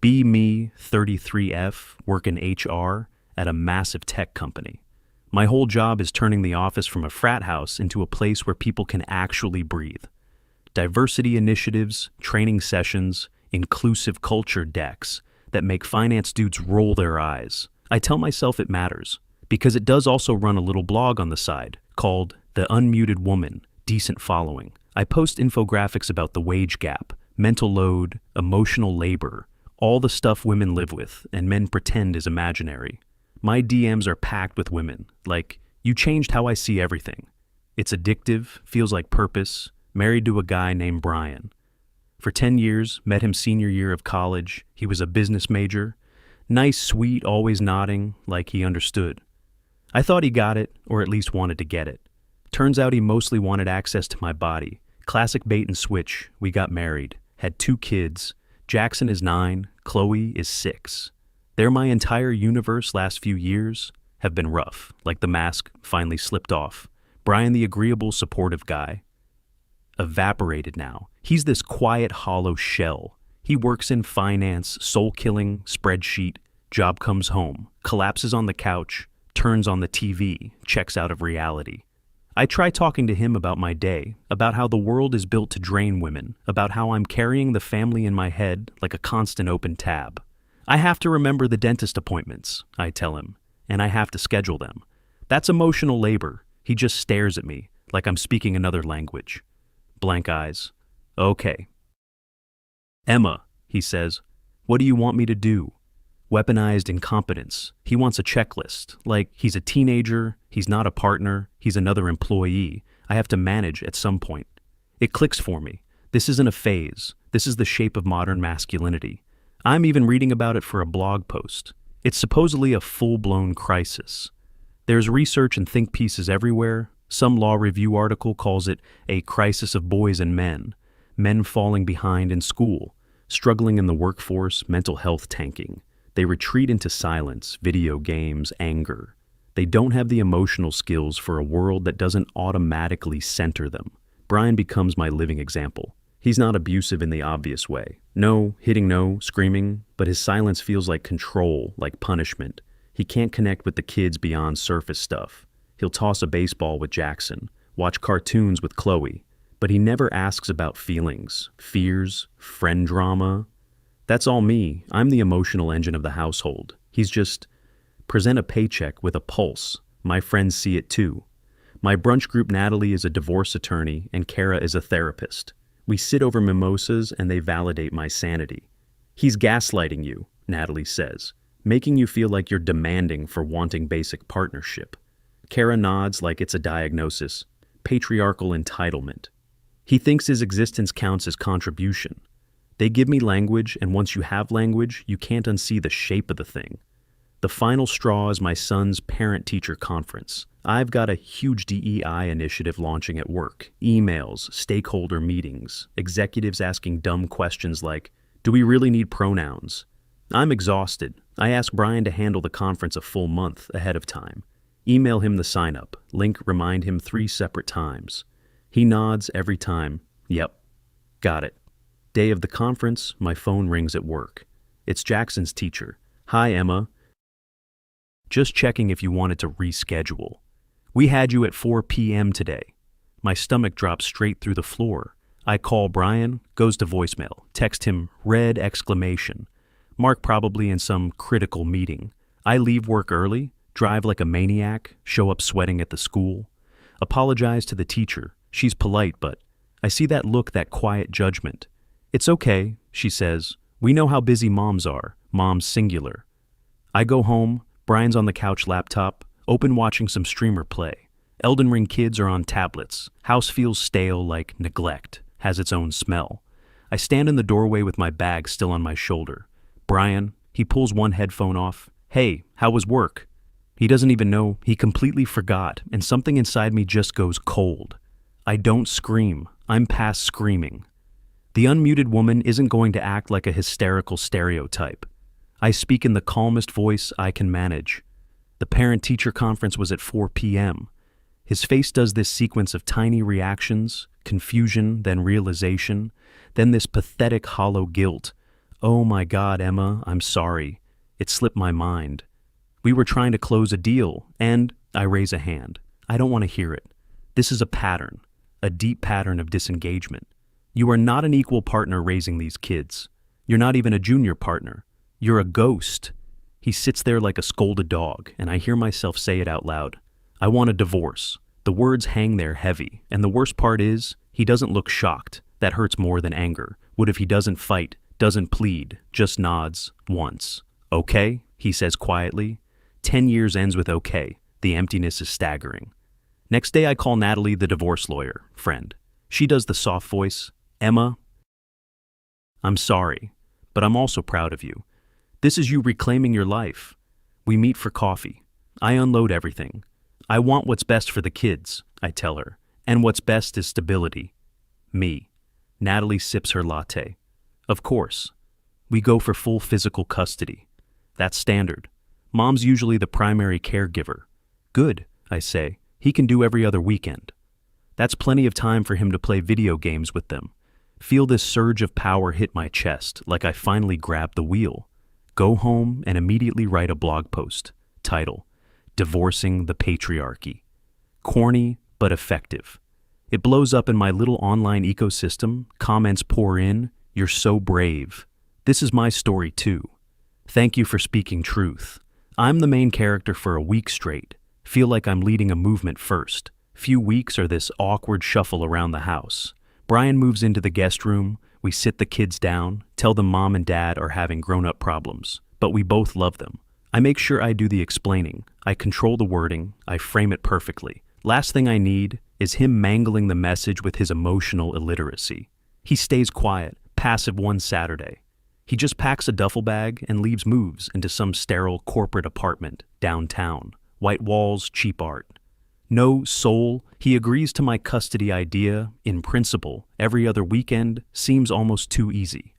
Be me, 33F, work in HR at a massive tech company. My whole job is turning the office from a frat house into a place where people can actually breathe. Diversity initiatives, training sessions, inclusive culture decks that make finance dudes roll their eyes. I tell myself it matters, because it does also run a little blog on the side called The Unmuted Woman, Decent Following. I post infographics about the wage gap, mental load, emotional labor, all the stuff women live with and men pretend is imaginary. My DMs are packed with women, like, you changed how I see everything. It's addictive, feels like purpose, married to a guy named Brian. For 10 years, met him senior year of college, he was a business major. Nice, sweet, always nodding, like he understood. I thought he got it, or at least wanted to get it. Turns out he mostly wanted access to my body. Classic bait and switch, we got married, had 2 kids. Jackson is 9, Chloe is 6. They're my entire universe last few years have been rough, like the mask finally slipped off. Brian the agreeable, supportive guy. Evaporated now. He's this quiet, hollow shell. He works in finance, soul-killing, spreadsheet, job comes home, collapses on the couch, turns on the TV, checks out of reality. I try talking to him about my day, about how the world is built to drain women, about how I'm carrying the family in my head like a constant open tab. I have to remember the dentist appointments, I tell him, and I have to schedule them. That's emotional labor. He just stares at me, like I'm speaking another language. Blank eyes. Okay. Emma, he says, what do you want me to do? Weaponized incompetence. He wants a checklist, like he's a teenager, he's not a partner, he's another employee. I have to manage at some point. It clicks for me. This isn't a phase. This is the shape of modern masculinity. I'm even reading about it for a blog post. It's supposedly a full-blown crisis. There's research and think pieces everywhere. Some law review article calls it a crisis of boys and men falling behind in school, struggling in the workforce, mental health tanking. They retreat into silence, video games, anger. They don't have the emotional skills for a world that doesn't automatically center them. Brian becomes my living example. He's not abusive in the obvious way. No, hitting no, screaming, but his silence feels like control, like punishment. He can't connect with the kids beyond surface stuff. He'll toss a baseball with Jackson, watch cartoons with Chloe, but he never asks about feelings, fears, friend drama. That's all me. I'm the emotional engine of the household. He's just, present a paycheck with a pulse. My friends see it too. My brunch group, Natalie, is a divorce attorney and Kara is a therapist. We sit over mimosas and they validate my sanity. He's gaslighting you, Natalie says, making you feel like you're demanding for wanting basic partnership. Kara nods like it's a diagnosis. Patriarchal entitlement. He thinks his existence counts as contribution. They give me language, and once you have language, you can't unsee the shape of the thing. The final straw is my son's parent-teacher conference. I've got a huge DEI initiative launching at work. Emails, stakeholder meetings, executives asking dumb questions like, do we really need pronouns? I'm exhausted. I ask Brian to handle the conference a full month ahead of time. Email him the sign-up. Link remind him 3 separate times. He nods every time. Yep, got it. Day of the conference, my phone rings at work. It's Jackson's teacher. Hi, Emma. Just checking if you wanted to reschedule. We had you at 4 p.m. today. My stomach drops straight through the floor. I call Brian, goes to voicemail. Text him, red exclamation. Mark probably in some critical meeting. I leave work early, drive like a maniac, show up sweating at the school. Apologize to the teacher. She's polite, but I see that look, that quiet judgment. It's okay, she says. We know how busy moms are. Moms singular. I go home. Brian's on the couch laptop, open watching some streamer play. Elden Ring kids are on tablets. House feels stale like neglect, has its own smell. I stand in the doorway with my bag still on my shoulder. Brian, he pulls one headphone off. Hey, how was work? He doesn't even know. He completely forgot, and something inside me just goes cold. I don't scream. I'm past screaming. The unmuted woman isn't going to act like a hysterical stereotype. I speak in the calmest voice I can manage. The parent-teacher conference was at 4 p.m. His face does this sequence of tiny reactions, confusion, then realization, then this pathetic hollow guilt. Oh my God, Emma, I'm sorry. It slipped my mind. We were trying to close a deal, and I raise a hand. I don't want to hear it. This is a pattern, a deep pattern of disengagement. You are not an equal partner raising these kids. You're not even a junior partner. You're a ghost. He sits there like a scolded dog, and I hear myself say it out loud. I want a divorce. The words hang there heavy, and the worst part is, he doesn't look shocked. That hurts more than anger. What if he doesn't fight, doesn't plead, just nods once? Okay, he says quietly. 10 years ends with okay. The emptiness is staggering. Next day I call Natalie, the divorce lawyer, friend. She does the soft voice. Emma, I'm sorry, but I'm also proud of you. This is you reclaiming your life. We meet for coffee. I unload everything. I want what's best for the kids, I tell her, and what's best is stability. Me. Natalie sips her latte. Of course. We go for full physical custody. That's standard. Mom's usually the primary caregiver. Good, I say. He can do every other weekend. That's plenty of time for him to play video games with them. Feel this surge of power hit my chest, like I finally grabbed the wheel. Go home and immediately write a blog post. Title: Divorcing the Patriarchy. Corny, but effective. It blows up in my little online ecosystem, comments pour in, "You're so brave. This is my story too. Thank you for speaking truth. I'm the main character for a week straight. Feel like I'm leading a movement first. Few weeks are this awkward shuffle around the house. Brian moves into the guest room, we sit the kids down, tell them mom and dad are having grown-up problems, but we both love them. I make sure I do the explaining, I control the wording, I frame it perfectly. Last thing I need is him mangling the message with his emotional illiteracy. He stays quiet, passive one Saturday. He just packs a duffel bag and moves into some sterile corporate apartment downtown. White walls, cheap art. No soul, he agrees to my custody idea, in principle, every other weekend, seems almost too easy.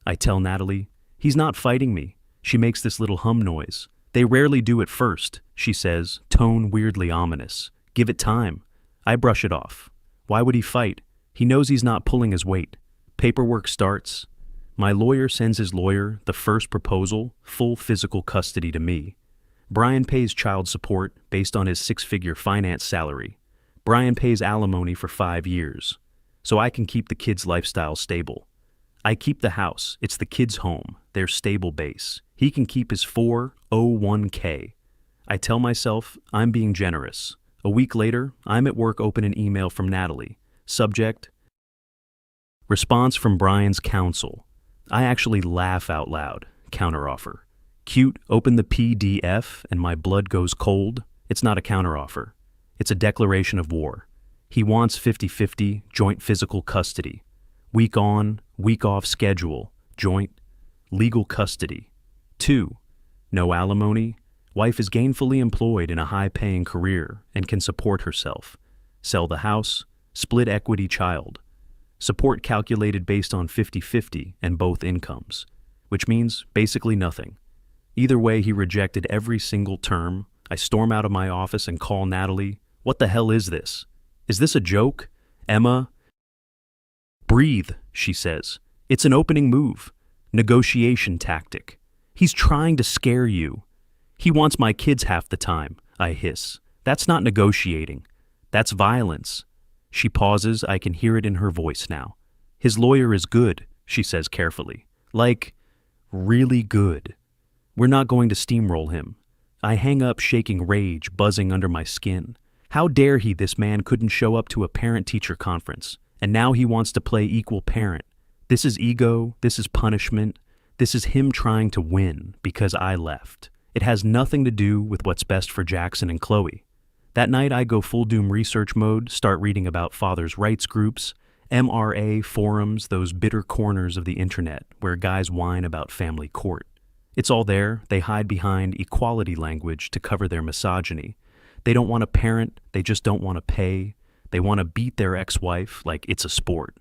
I tell Natalie, he's not fighting me. She makes this little hum noise. They rarely do at first, she says, tone weirdly ominous. Give it time. I brush it off. Why would he fight? He knows he's not pulling his weight. Paperwork starts. My lawyer sends his lawyer the first proposal, full physical custody to me. Brian pays child support based on his 6-figure finance salary. Brian pays alimony for 5 years, so I can keep the kids' lifestyle stable. I keep the house, it's the kids' home, their stable base. He can keep his 401k. I tell myself I'm being generous. A week later, I'm at work open an email from Natalie. Subject: Response from Brian's counsel. I actually laugh out loud. Counteroffer. Cute, open the PDF and my blood goes cold. It's not a counteroffer. It's a declaration of war. He wants 50-50 joint physical custody. Week on, week off schedule, joint, legal custody. 2. No alimony. Wife is gainfully employed in a high-paying career and can support herself. Sell the house, split equity child. Support calculated based on 50-50 and both incomes, which means basically nothing. Either way, he rejected every single term. I storm out of my office and call Natalie. What the hell is this? Is this a joke? Emma? Breathe, she says. It's an opening move. Negotiation tactic. He's trying to scare you. He wants my kids half the time, I hiss. That's not negotiating. That's violence. She pauses. I can hear it in her voice now. His lawyer is good, she says carefully. Like, really good. We're not going to steamroll him. I hang up, shaking rage buzzing under my skin. How dare he, this man couldn't show up to a parent-teacher conference, and now he wants to play equal parent. This is ego, this is punishment, this is him trying to win because I left. It has nothing to do with what's best for Jackson and Chloe. That night I go full doom research mode, start reading about fathers' rights groups, MRA forums, those bitter corners of the internet where guys whine about family court. It's all there. They hide behind equality language to cover their misogyny. They don't want to parent, they just don't want to pay. They want to beat their ex-wife like it's a sport.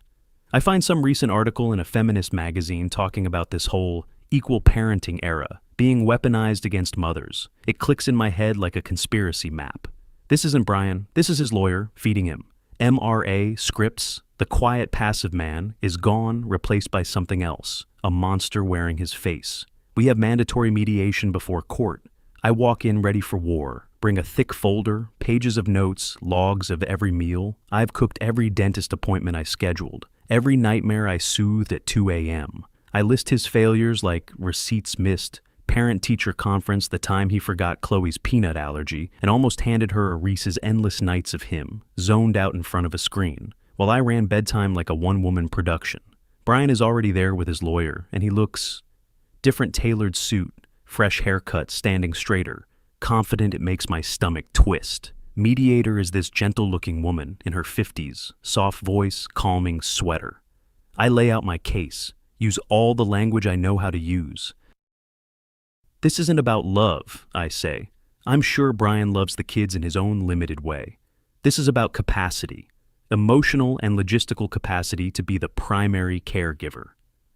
I find some recent article in a Feminist magazine talking about this whole equal parenting era being weaponized against mothers. It clicks in my head like a conspiracy map. This isn't Brian, this is his lawyer feeding him. MRA scripts, The quiet, passive man is gone, replaced by something else, a monster wearing his face. We have mandatory mediation before court. I walk in ready for war, bring a thick folder, pages of notes, logs of every meal. I've cooked every dentist appointment I scheduled, every nightmare I soothed at 2 a.m. I list his failures like receipts missed, parent-teacher conference the time he forgot Chloe's peanut allergy and almost handed her a Reese's endless nights of him, zoned out in front of a screen, while I ran bedtime like a one-woman production. Brian is already there with his lawyer, and he looks different, tailored suit, fresh haircut, standing straighter, confident it makes my stomach twist. Mediator is this gentle-looking woman in her 50s, soft voice, calming sweater. I lay out my case, use all the language I know how to use. This isn't about love, I say. I'm sure Brian loves the kids in his own limited way. This is about capacity, emotional and logistical capacity to be the primary caregiver.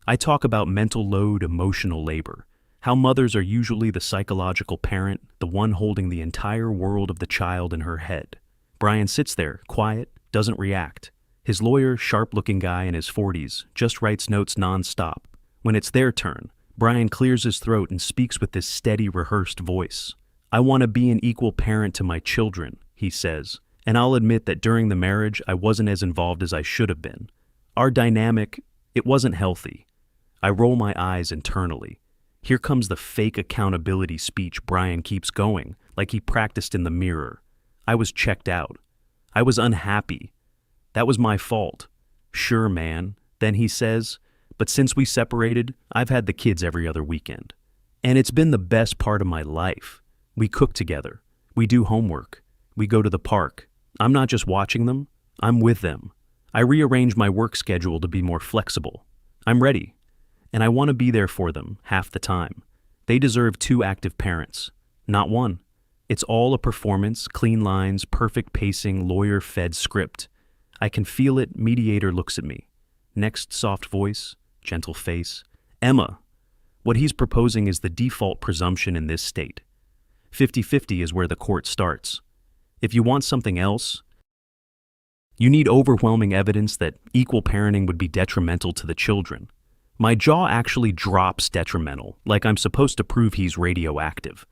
I talk about mental load, emotional labor, how mothers are usually the psychological parent, the one holding the entire world of the child in her head. Brian sits there, quiet, doesn't react. His lawyer, sharp-looking guy in his 40s, just writes notes non-stop. When it's their turn, Brian clears his throat and speaks with this steady, rehearsed voice. I want to be an equal parent to my children, he says, and I'll admit that during the marriage I wasn't as involved as I should have been. Our dynamic, it wasn't healthy. I roll my eyes internally. Here comes the fake accountability speech Brian keeps going, like he practiced in the mirror. I was checked out. I was unhappy. That was my fault. Sure, man, then he says, but since we separated, I've had the kids every other weekend. And it's been the best part of my life. We cook together. We do homework. We go to the park. I'm not just watching them, I'm with them. I rearrange my work schedule to be more flexible. I'm ready. And I want to be there for them half the time. They deserve 2 active parents, not 1. It's all a performance, clean lines, perfect pacing, lawyer-fed script. I can feel it. Mediator looks at me. Next, soft voice, gentle face. Emma, what he's proposing is the default presumption in this state. 50-50 is where the court starts. If you want something else, you need overwhelming evidence that equal parenting would be detrimental to the children. My jaw actually drops detrimental, like I'm supposed to prove he's radioactive.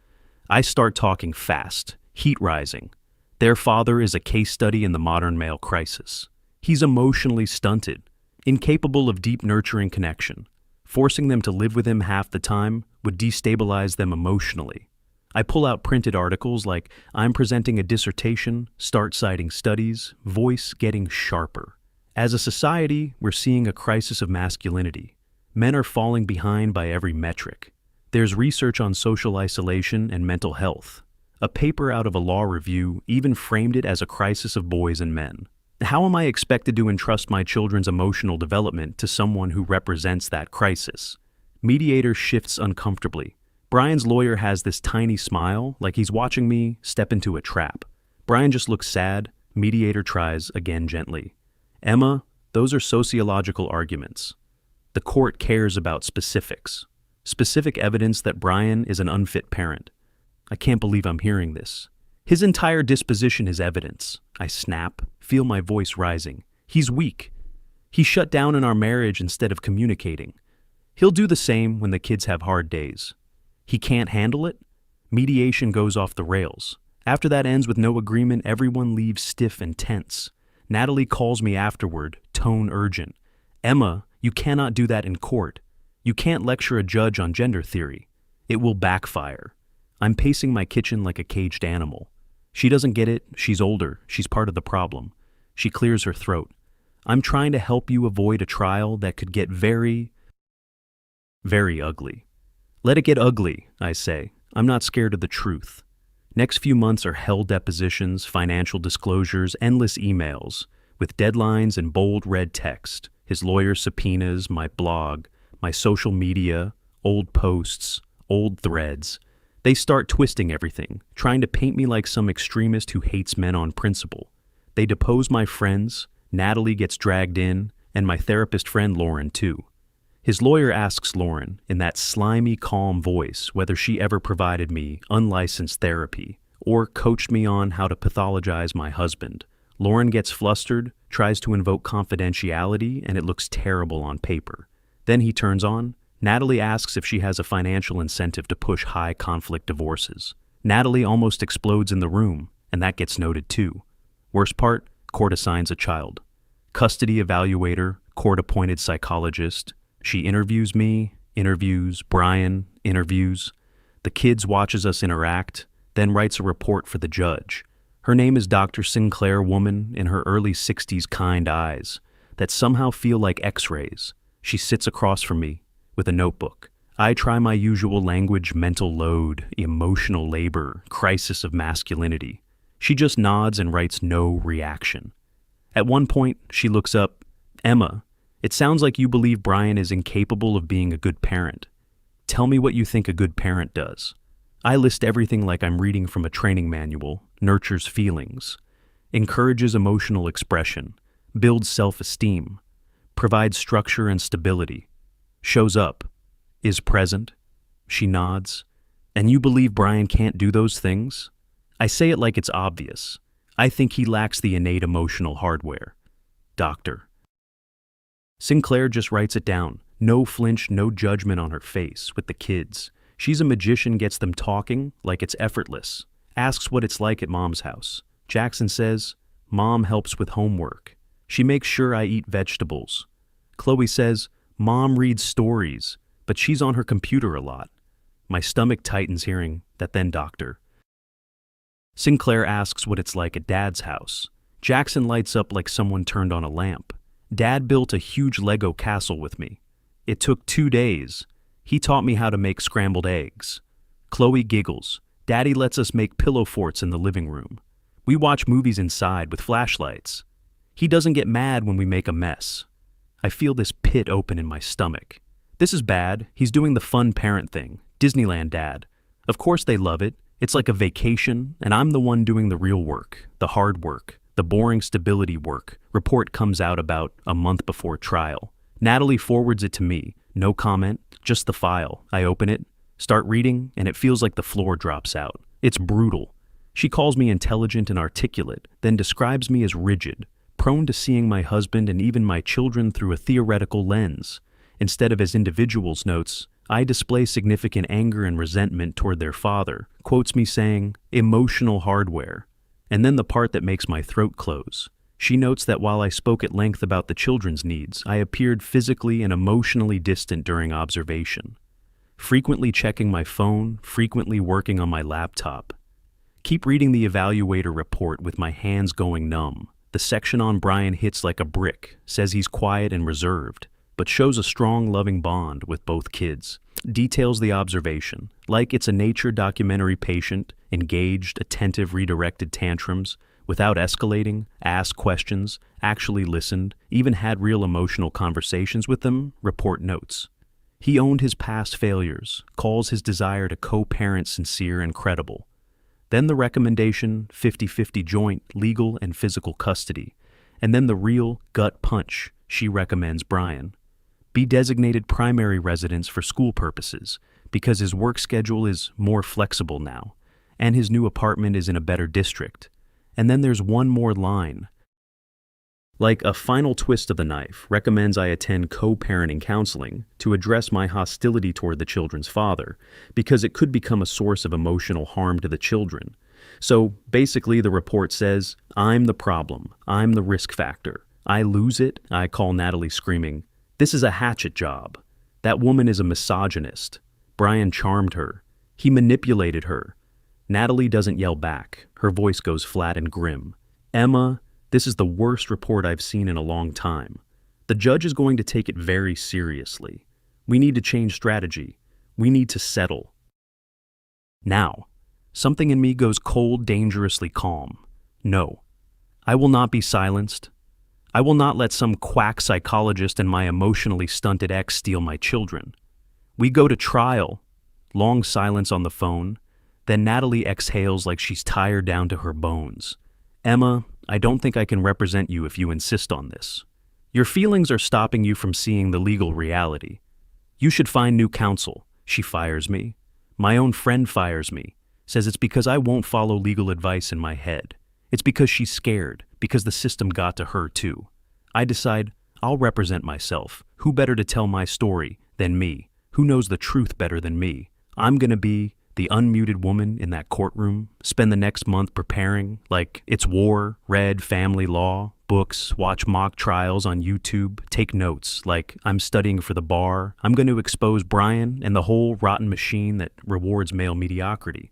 I start talking fast, heat rising. Their father is a case study in the modern male crisis. He's emotionally stunted, incapable of deep nurturing connection. Forcing them to live with him half the time would destabilize them emotionally. I pull out printed articles like I'm presenting a dissertation, start citing studies, voice getting sharper. As a society, we're seeing a crisis of masculinity. Men are falling behind by every metric. There's research on social isolation and mental health. A paper out of a law review even framed it as a crisis of boys and men. How am I expected to entrust my children's emotional development to someone who represents that crisis? Mediator shifts uncomfortably. Brian's lawyer has this tiny smile, like he's watching me step into a trap. Brian just looks sad. Mediator tries again gently. Emma, those are sociological arguments. The court cares about specifics. Specific evidence that Brian is an unfit parent. I can't believe I'm hearing this. His entire disposition is evidence. I snap, feel my voice rising. He's weak. He shut down in our marriage instead of communicating. He'll do the same when the kids have hard days. He can't handle it? Mediation goes off the rails. After that ends with no agreement, everyone leaves stiff and tense. Natalie calls me afterward, tone urgent. Emma, you cannot do that in court. You can't lecture a judge on gender theory. It will backfire. I'm pacing my kitchen like a caged animal. She doesn't get it. She's older. She's part of the problem. She clears her throat. I'm trying to help you avoid a trial that could get very, very ugly. Let it get ugly, I say. I'm not scared of the truth. Next few months are hell depositions, financial disclosures, endless emails, with deadlines and bold red text. His lawyer subpoenas, my blog, my social media, old posts, old threads. They start twisting everything, trying to paint me like some extremist who hates men on principle. They depose my friends, Natalie gets dragged in, and my therapist friend Lauren too. His lawyer asks Lauren, in that slimy, calm voice, whether she ever provided me unlicensed therapy or coached me on how to pathologize my husband. Lauren gets flustered, tries to invoke confidentiality, and it looks terrible on paper. Then he turns on. Natalie asks if she has a financial incentive to push high-conflict divorces. Natalie almost explodes in the room, and that gets noted too. Worst part, court assigns a child. Custody evaluator, court-appointed psychologist. She interviews me, interviews Brian, interviews. The kids watches us interact, then writes a report for the judge. Her name is Dr. Sinclair, woman in her early 60s, kind eyes that somehow feel like x-rays. She sits across from me with a notebook. I try my usual language: mental load, emotional labor, crisis of masculinity. She just nods and writes no reaction. At one point, she looks up. Emma, it sounds like you believe Brian is incapable of being a good parent. Tell me what you think a good parent does. I list everything like I'm reading from a training manual: nurtures feelings, encourages emotional expression, builds self-esteem, provides structure and stability, shows up, is present. She nods. And you believe Brian can't do those things? I say it like it's obvious. I think he lacks the innate emotional hardware. Doctor. Sinclair just writes it down. No flinch, no judgment on her face with the kids. She's a magician, gets them talking like it's effortless. Asks what it's like at Mom's house. Jackson says, Mom helps with homework. She makes sure I eat vegetables. Chloe says, Mom reads stories, but she's on her computer a lot. My stomach tightens hearing that. Then doctor. Sinclair asks what it's like at Dad's house. Jackson lights up like someone turned on a lamp. Dad built a huge Lego castle with me. It took 2 days. He taught me how to make scrambled eggs. Chloe giggles. Daddy lets us make pillow forts in the living room. We watch movies inside with flashlights. He doesn't get mad when we make a mess. I feel this pit open in my stomach. This is bad. He's doing the fun parent thing. Disneyland dad. Of course they love it. It's like a vacation, and I'm the one doing the real work, the hard work, the boring stability work. Report comes out about a month before trial. Natalie forwards it to me. No comment, just the file. I open it, start reading, and it feels like the floor drops out. It's brutal. She calls me intelligent and articulate, then describes me as rigid, prone to seeing my husband and even my children through a theoretical lens. Instead of as individuals, notes, I display significant anger and resentment toward their father, quotes me saying, emotional hardware. And then the part that makes my throat close. She notes that while I spoke at length about the children's needs, I appeared physically and emotionally distant during observation. Frequently checking my phone, frequently working on my laptop. Keep reading the evaluator report with my hands going numb. The section on Brian hits like a brick, says he's quiet and reserved, but shows a strong, loving bond with both kids. Details the observation, like it's a nature documentary: patient, engaged, attentive, redirected tantrums, without escalating, asked questions, actually listened, even had real emotional conversations with them. Report notes. He owned his past failures, calls his desire to co-parent sincere and credible. Then the recommendation, 50-50 joint, legal and physical custody. And then the real gut punch, she recommends Brian be designated primary residence for school purposes because his work schedule is more flexible now, and his new apartment is in a better district. And then there's one more line. Like a final twist of the knife, recommends I attend co-parenting counseling to address my hostility toward the children's father, because it could become a source of emotional harm to the children. So basically the report says, I'm the problem, I'm the risk factor. I lose it, I call Natalie screaming, this is a hatchet job. That woman is a misogynist. Brian charmed her. He manipulated her. Natalie doesn't yell back. Her voice goes flat and grim. Emma, this is the worst report I've seen in a long time. The judge is going to take it very seriously. We need to change strategy. We need to settle. Now, something in me goes cold, dangerously calm. No, I will not be silenced. I will not let some quack psychologist and my emotionally stunted ex steal my children. We go to trial. Long silence on the phone. Then Natalie exhales like she's tired down to her bones. Emma, I don't think I can represent you if you insist on this. Your feelings are stopping you from seeing the legal reality. You should find new counsel. She fires me. My own friend fires me. Says it's because I won't follow legal advice in my head. It's because she's scared, because the system got to her too. I decide I'll represent myself. Who better to tell my story than me? Who knows the truth better than me? I'm gonna be the unmuted woman in that courtroom, spend the next month preparing like it's war, read family law, books, watch mock trials on YouTube, take notes like I'm studying for the bar. I'm going to expose Brian and the whole rotten machine that rewards male mediocrity.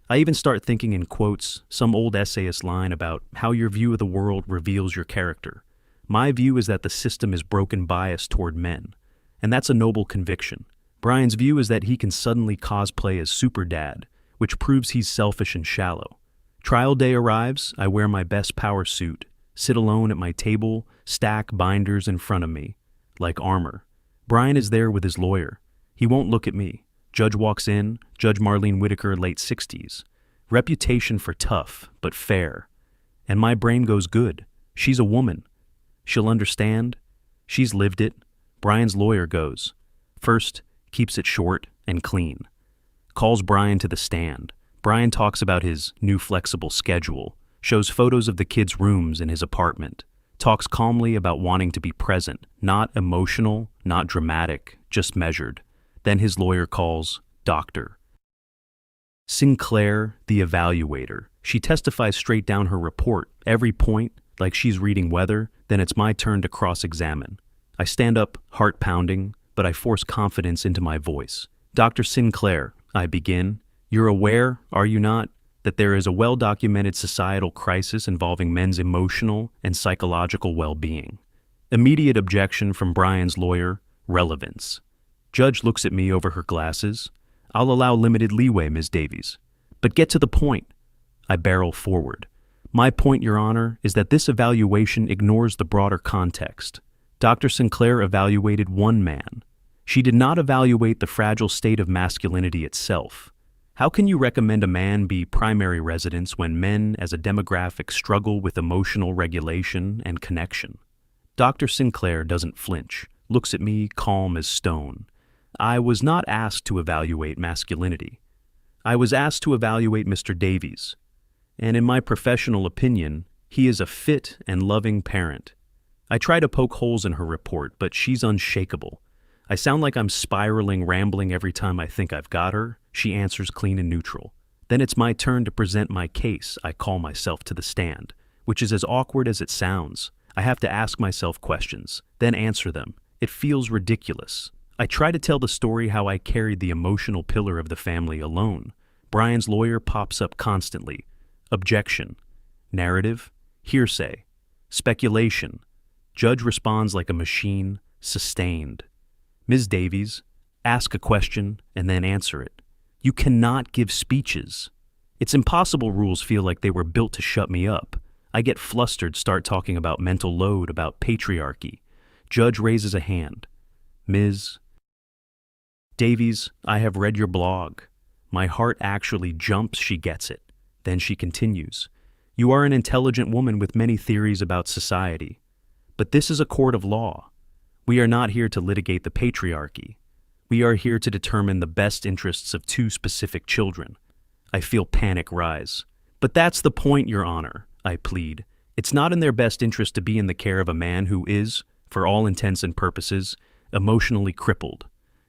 I even start thinking in quotes, some old essayist line about how your view of the world reveals your character. My view is that the system is broken bias toward men, and that's a noble conviction. Brian's view is that he can suddenly cosplay as Superdad, which proves he's selfish and shallow. Trial day arrives, I wear my best power suit, sit alone at my table, stack binders in front of me, like armor. Brian is there with his lawyer. He won't look at me. Judge walks in, Judge Marlene Whitaker, late 60s. Reputation for tough, but fair. And my brain goes good. She's a woman. She'll understand. She's lived it. Brian's lawyer goes. First, keeps it short and clean. Calls Brian to the stand. Brian talks about his new flexible schedule, shows photos of the kids' rooms in his apartment, talks calmly about wanting to be present, not emotional, not dramatic, just measured. Then his lawyer calls Dr. Sinclair, the evaluator. She testifies straight down her report, every point, like she's reading weather. Then it's my turn to cross-examine. I stand up, heart pounding, but I force confidence into my voice. Dr. Sinclair, I begin, you're aware, are you not, that there is a well-documented societal crisis involving men's emotional and psychological well-being. Immediate objection from Brian's lawyer, relevance. Judge looks at me over her glasses. I'll allow limited leeway, Ms. Davies. But get to the point. I barrel forward. My point, Your Honor, is that this evaluation ignores the broader context. Dr. Sinclair evaluated one man. She did not evaluate the fragile state of masculinity itself. How can you recommend a man be primary residence when men as a demographic struggle with emotional regulation and connection? Dr. Sinclair doesn't flinch, looks at me calm as stone. I was not asked to evaluate masculinity. I was asked to evaluate Mr. Davies. And in my professional opinion, he is a fit and loving parent. I try to poke holes in her report, but she's unshakable. I sound like I'm spiraling, rambling every time I think I've got her. She answers clean and neutral. Then it's my turn to present my case. I call myself to the stand, which is as awkward as it sounds. I have to ask myself questions, then answer them. It feels ridiculous. I try to tell the story how I carried the emotional pillar of the family alone. Brian's lawyer pops up constantly. Objection. Narrative. Hearsay. Speculation. Judge responds like a machine. Sustained. Ms. Davies, ask a question and then answer it. You cannot give speeches. It's impossible. Rules feel like they were built to shut me up. I get flustered, start talking about mental load, about patriarchy. Judge raises a hand. Ms. Davies, I have read your blog. My heart actually jumps. She gets it. Then she continues. You are an intelligent woman with many theories about society. But this is a court of law. We are not here to litigate the patriarchy. We are here to determine the best interests of two specific children. I feel panic rise. But that's the point, Your Honor, I plead. It's not in their best interest to be in the care of a man who is, for all intents and purposes, emotionally crippled.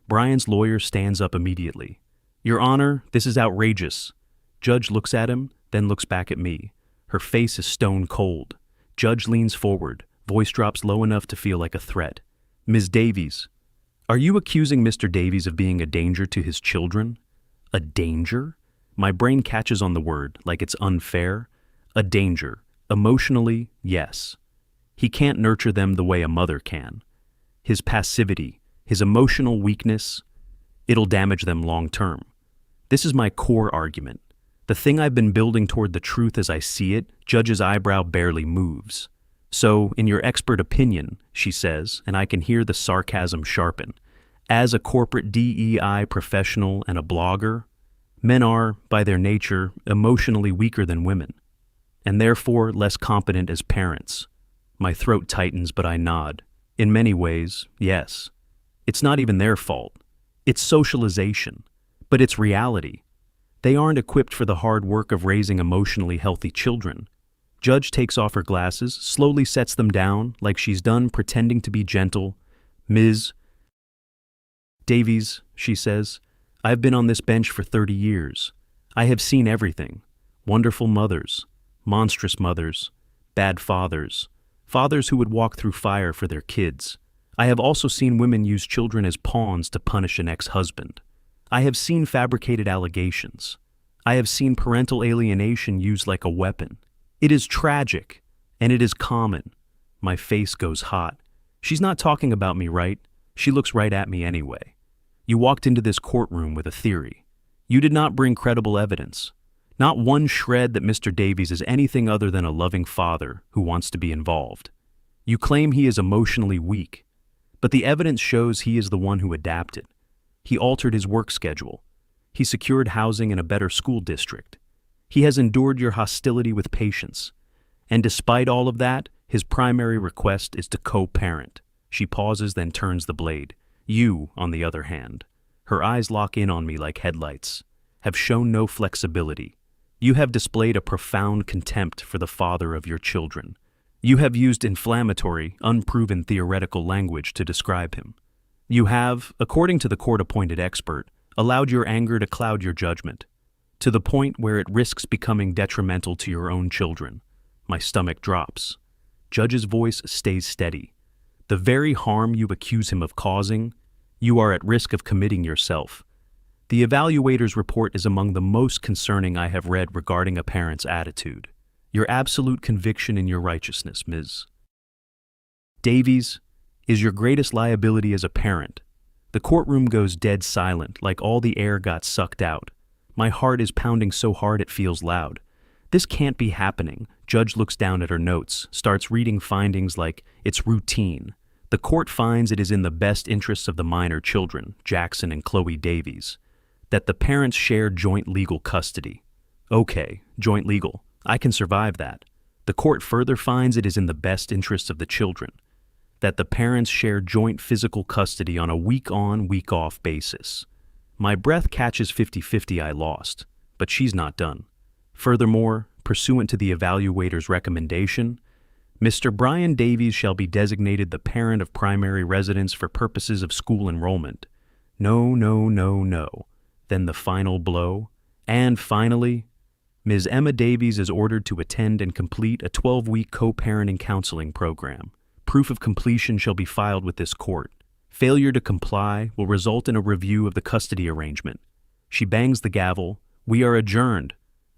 Brian's lawyer stands up immediately. Your Honor, this is outrageous. Judge looks at him, then looks back at me. Her face is stone cold. Judge leans forward. Voice drops low enough to feel like a threat. Ms. Davies, are you accusing Mr. Davies of being a danger to his children? A danger? My brain catches on the word like it's unfair. A danger. Emotionally, yes. He can't nurture them the way a mother can. His passivity, his emotional weakness, it'll damage them long term. This is my core argument. The thing I've been building toward the truth as I see it, Judge's eyebrow barely moves. So, in your expert opinion, she says, and I can hear the sarcasm sharpen, as a corporate DEI professional and a blogger, men are, by their nature, emotionally weaker than women, and therefore less competent as parents. My throat tightens, but I nod. In many ways, yes. It's not even their fault. It's socialization, but it's reality. They aren't equipped for the hard work of raising emotionally healthy children. Judge takes off her glasses, slowly sets them down, like she's done pretending to be gentle. Ms. Davies, she says, I've been on this bench for 30 years. I have seen everything. Wonderful mothers, monstrous mothers, bad fathers, fathers who would walk through fire for their kids. I have also seen women use children as pawns to punish an ex-husband. I have seen fabricated allegations. I have seen parental alienation used like a weapon. It is tragic, and it is common. My face goes hot. She's not talking about me, right? She looks right at me anyway. You walked into this courtroom with a theory. You did not bring credible evidence. Not one shred that Mr. Davies is anything other than a loving father who wants to be involved. You claim he is emotionally weak, but the evidence shows he is the one who adapted. He altered his work schedule. He secured housing in a better school district. He has endured your hostility with patience. And despite all of that, his primary request is to co-parent. She pauses, then turns the blade. You, on the other hand, her eyes lock in on me like headlights, have shown no flexibility. You have displayed a profound contempt for the father of your children. You have used inflammatory, unproven theoretical language to describe him. You have, according to the court-appointed expert, allowed your anger to cloud your judgment, to the point where it risks becoming detrimental to your own children. My stomach drops. Judge's voice stays steady. The very harm you accuse him of causing, you are at risk of committing yourself. The evaluator's report is among the most concerning I have read regarding a parent's attitude. Your absolute conviction in your righteousness, Ms. Davies, is your greatest liability as a parent. The courtroom goes dead silent, like all the air got sucked out. My heart is pounding so hard it feels loud. This can't be happening. Judge looks down at her notes, starts reading findings like it's routine. The court finds it is in the best interests of the minor children, Jackson and Chloe Davies, that the parents share joint legal custody. Okay, joint legal. I can survive that. The court further finds it is in the best interests of the children, that the parents share joint physical custody on a week-on, week-off basis. My breath catches 50-50 I lost, but she's not done. Furthermore, pursuant to the evaluator's recommendation, Mr. Brian Davies shall be designated the parent of primary residence for purposes of school enrollment. No, no, no, no. Then the final blow. And finally, Ms. Emma Davies is ordered to attend and complete a 12-week co-parenting counseling program. Proof of completion shall be filed with this court. Failure to comply will result in a review of the custody arrangement. She bangs the gavel. We are adjourned.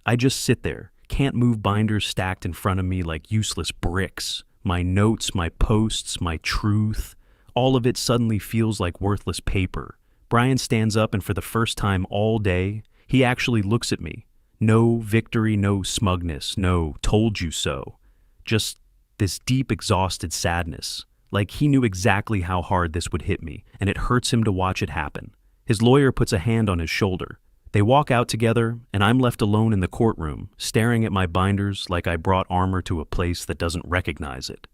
I just sit there, can't move binders stacked in front of me like useless bricks. My notes, my posts, my truth, all of it suddenly feels like worthless paper. Brian stands up, and for the first time all day, he actually looks at me. No victory, no smugness, no told you so. Just this deep, exhausted sadness. Like he knew exactly how hard this would hit me, and it hurts him to watch it happen. His lawyer puts a hand on his shoulder. They walk out together, and I'm left alone in the courtroom, staring at my binders like I brought armor to a place that doesn't recognize it.